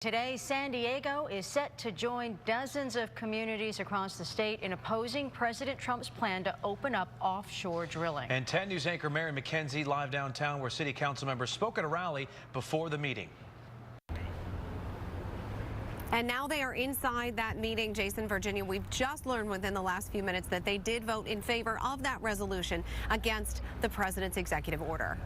Today, San Diego is set to join dozens of communities across the state in opposing President Trump's plan to open up offshore drilling. And 10 News anchor Mary McKenzie live downtown where city council members spoke at a rally before the meeting. And now they are inside that meeting, Jason, Virginia. We've just learned within the last few minutes that they did vote in favor of that resolution against the president's executive order.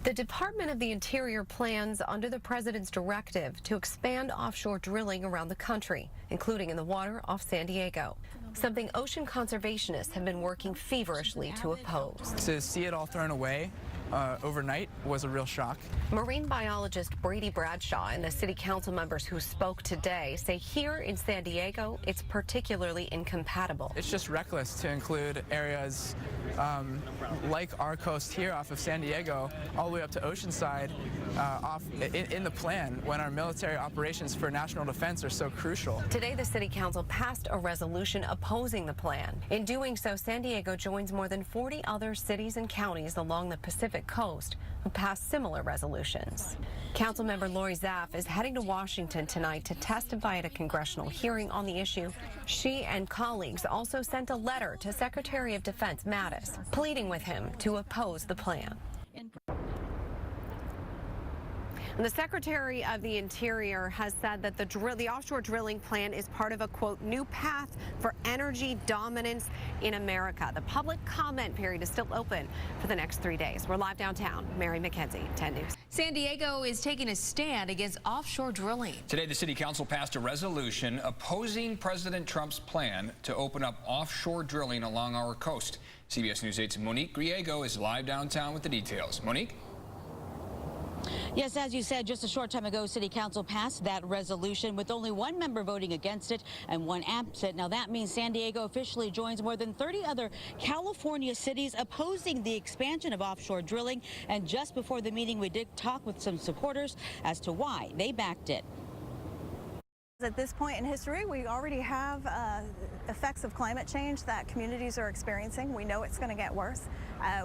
The Department of the Interior plans under the president's directive to expand offshore drilling around the country, including in the water off San Diego, something ocean conservationists have been working feverishly to oppose. To see it all thrown away overnight was a real shock. Marine biologist Brady Bradshaw and the city council members who spoke today say here in San Diego, it's particularly incompatible. It's just reckless to include areas like our coast here off of San Diego all the way up to Oceanside in the plan when our military operations for national defense are so crucial. Today, the city council passed a resolution opposing the plan. In doing so, San Diego joins more than 40 other cities and counties along the Pacific coast who passed similar resolutions. Councilmember Lori Zaff is heading to Washington tonight to testify at a congressional hearing on the issue. She and colleagues also sent a letter to Secretary of Defense Mattis, pleading with him to oppose the plan. The Secretary of the Interior has said that the offshore drilling plan is part of a, quote, new path for energy dominance in America. The public comment period is still open for the next 3 days. We're live downtown. Mary McKenzie, 10 News. San Diego is taking a stand against offshore drilling. Today, the city council passed a resolution opposing President Trump's plan to open up offshore drilling along our coast. CBS News 8's Monique Griego is live downtown with the details. Monique? Yes, as you said, just a short time ago, City Council passed that resolution with only one member voting against it and one absent. Now, that means San Diego officially joins more than 30 other California cities opposing the expansion of offshore drilling. And just before the meeting, we did talk with some supporters as to why they backed it. At this point in history, we already have effects of climate change that communities are experiencing. We know it's going to get worse.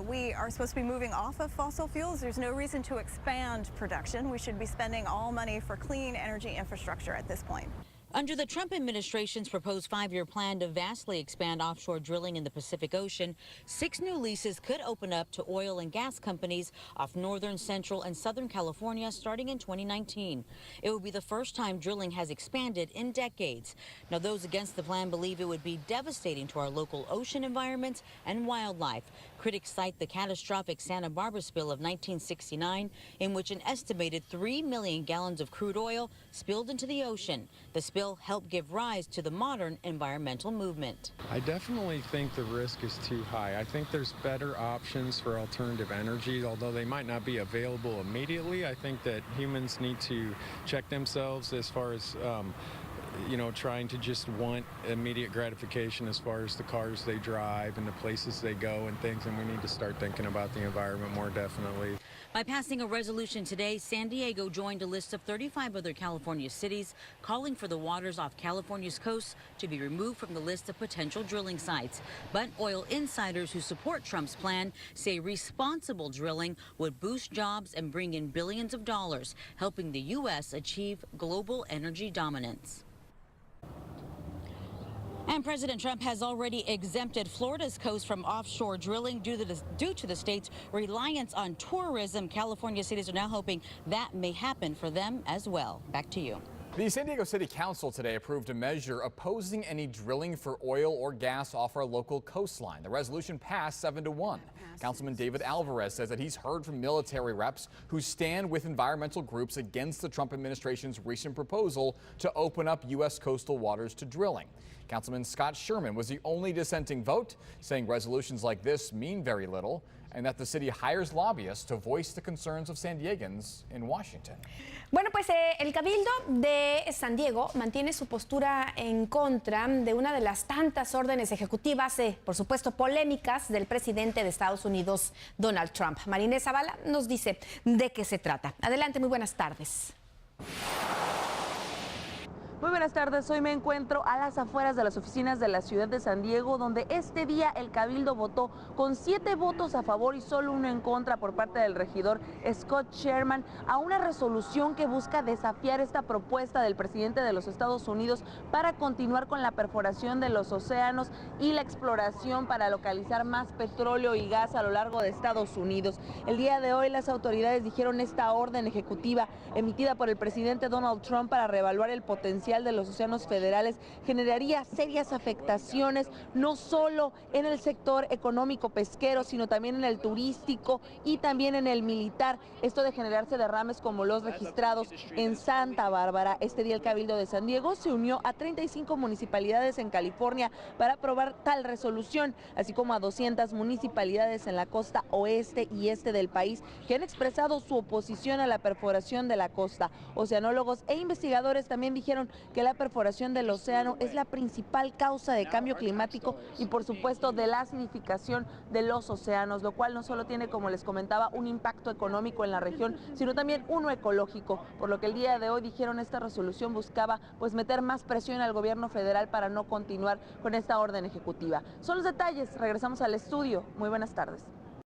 We are supposed to be moving off of fossil fuels. There's no reason to expand production. We should be spending all money for clean energy infrastructure at this point. Under the Trump administration's proposed 5-year plan to vastly expand offshore drilling in the Pacific Ocean, 6 new leases could open up to oil and gas companies off northern, central, and southern California starting in 2019. It would be the first time drilling has expanded in decades. Now, those against the plan believe it would be devastating to our local ocean environments and wildlife. Critics cite the catastrophic Santa Barbara spill of 1969, in which an estimated 3 million gallons of crude oil spilled into the ocean. The spill helped give rise to the modern environmental movement. I definitely think the risk is too high. I think there's better options for alternative energy, although they might not be available immediately. I think that humans need to check themselves as far as trying to just want immediate gratification as far as the cars they drive and the places they go and things, and we need to start thinking about the environment more definitely. By passing a resolution today, San Diego joined a list of 35 other California cities calling for the waters off California's coast to be removed from the list of potential drilling sites. But oil insiders who support Trump's plan say responsible drilling would boost jobs and bring in billions of dollars, helping the U.S. achieve global energy dominance. And President Trump has already exempted Florida's coast from offshore drilling due to the state's reliance on tourism. California cities are now hoping that may happen for them as well. Back to you. The San Diego City Council today approved a measure opposing any drilling for oil or gas off our local coastline. The resolution passed 7-1. Councilman David Alvarez says that he's heard from military reps who stand with environmental groups against the Trump administration's recent proposal to open up U.S. coastal waters to drilling. Councilman Scott Sherman was the only dissenting vote, saying resolutions like this mean very little and that the city hires lobbyists to voice the concerns of San Diegans in Washington. Bueno, pues el Cabildo de San Diego mantiene su postura en contra de una de las tantas órdenes ejecutivas, por supuesto, polémicas del presidente de Estados Unidos, Donald Trump. Marinés Zavala nos dice de qué se trata. Adelante, muy buenas tardes. Muy buenas tardes. Hoy me encuentro a las afueras de las oficinas de la ciudad de San Diego, donde este día el Cabildo votó con 7 votos a favor y solo 1 en contra por parte del regidor Scott Sherman a una resolución que busca desafiar esta propuesta del presidente de los Estados Unidos para continuar con la perforación de los océanos y la exploración para localizar más petróleo y gas a lo largo de Estados Unidos. El día de hoy las autoridades dijeron esta orden ejecutiva emitida por el presidente Donald Trump para reevaluar el potencial de los océanos federales generaría serias afectaciones no solo en el sector económico pesquero, sino también en el turístico y también en el militar. Esto de generarse derrames como los registrados en Santa Bárbara. Este día el Cabildo de San Diego se unió a 35 municipalidades en California para aprobar tal resolución, así como a 200 municipalidades en la costa oeste y este del país que han expresado su oposición a la perforación de la costa. Oceanólogos e investigadores también dijeron que la perforación del océano es la principal causa de cambio climático y por supuesto de la acidificación de los océanos, lo cual no solo tiene, como les comentaba, un impacto económico en la región, sino también uno ecológico, por lo que el día de hoy dijeron esta resolución buscaba pues meter más presión al gobierno federal para no continuar con esta orden ejecutiva. Son los detalles, regresamos al estudio. Muy buenas tardes.